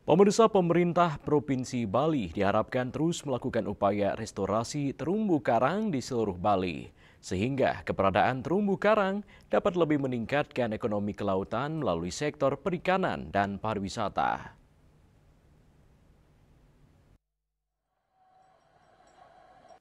Pemirsa, pemerintah Provinsi Bali diharapkan terus melakukan upaya restorasi terumbu karang di seluruh Bali, sehingga keberadaan terumbu karang dapat lebih meningkatkan ekonomi kelautan melalui sektor perikanan dan pariwisata.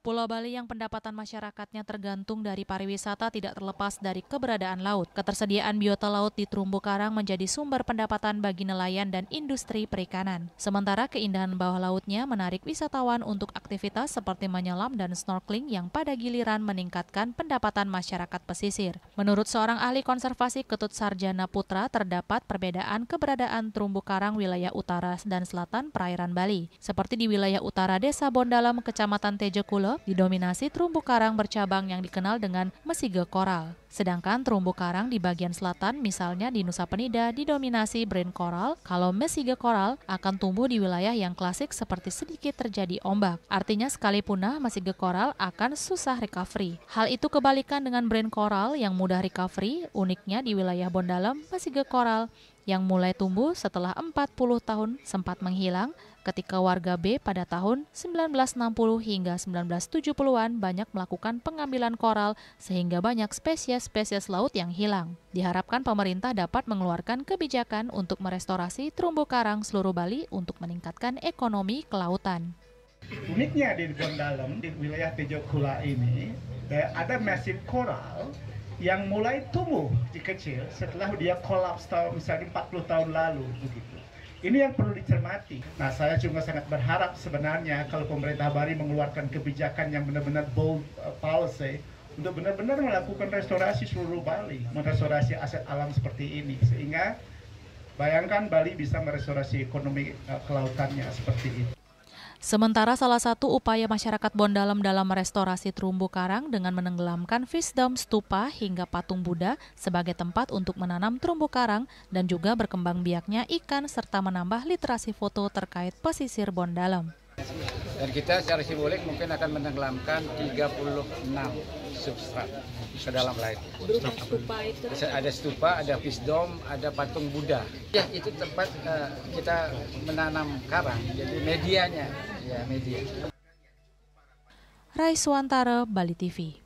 Pulau Bali yang pendapatan masyarakatnya tergantung dari pariwisata tidak terlepas dari keberadaan laut. Ketersediaan biota laut di terumbu karang menjadi sumber pendapatan bagi nelayan dan industri perikanan. Sementara keindahan bawah lautnya menarik wisatawan untuk aktivitas seperti menyelam dan snorkeling yang pada giliran meningkatkan pendapatan masyarakat pesisir. Menurut seorang ahli konservasi Ketut Sarjana Putra, terdapat perbedaan keberadaan terumbu karang wilayah utara dan selatan perairan Bali. Seperti di wilayah utara Desa Bondalam, Kecamatan Tejokulo, didominasi terumbu karang bercabang yang dikenal dengan mesige koral. Sedangkan terumbu karang di bagian selatan, misalnya di Nusa Penida, didominasi brine koral, kalau mesige koral akan tumbuh di wilayah yang klasik seperti sedikit terjadi ombak. Artinya sekali punah, mesige koral akan susah recovery. Hal itu kebalikan dengan brine koral yang mudah recovery. Uniknya di wilayah Bondalam, mesige koral yang mulai tumbuh setelah 40 tahun sempat menghilang ketika warga B pada tahun 1960 hingga 1970-an banyak melakukan pengambilan koral sehingga banyak spesies laut yang hilang. Diharapkan pemerintah dapat mengeluarkan kebijakan untuk merestorasi terumbu karang seluruh Bali untuk meningkatkan ekonomi kelautan. Uniknya di Bondalam, di wilayah Tejokula ini, ada massive coral yang mulai tumbuh di kecil setelah dia kolaps misalnya 40 tahun lalu begitu. Ini yang perlu dicermati. Nah, saya juga sangat berharap sebenarnya kalau pemerintah Bali mengeluarkan kebijakan yang benar-benar bold policy untuk benar-benar melakukan restorasi seluruh Bali, merestorasi aset alam seperti ini, sehingga bayangkan Bali bisa merestorasi ekonomi kelautannya seperti itu. Sementara salah satu upaya masyarakat Bondalam dalam merestorasi terumbu karang dengan menenggelamkan Wisdom Stupa hingga patung Buddha sebagai tempat untuk menanam terumbu karang dan juga berkembang biaknya ikan serta menambah literasi foto terkait pesisir Bondalam. Dan kita secara simbolik mungkin akan menenggelamkan 36 substrat ke dalam laut. Ada stupa, ada wisdom, ada patung Buddha. Ya, itu tempat kita menanam karang, jadi medianya. Ya, media. Raiswantara, Bali TV.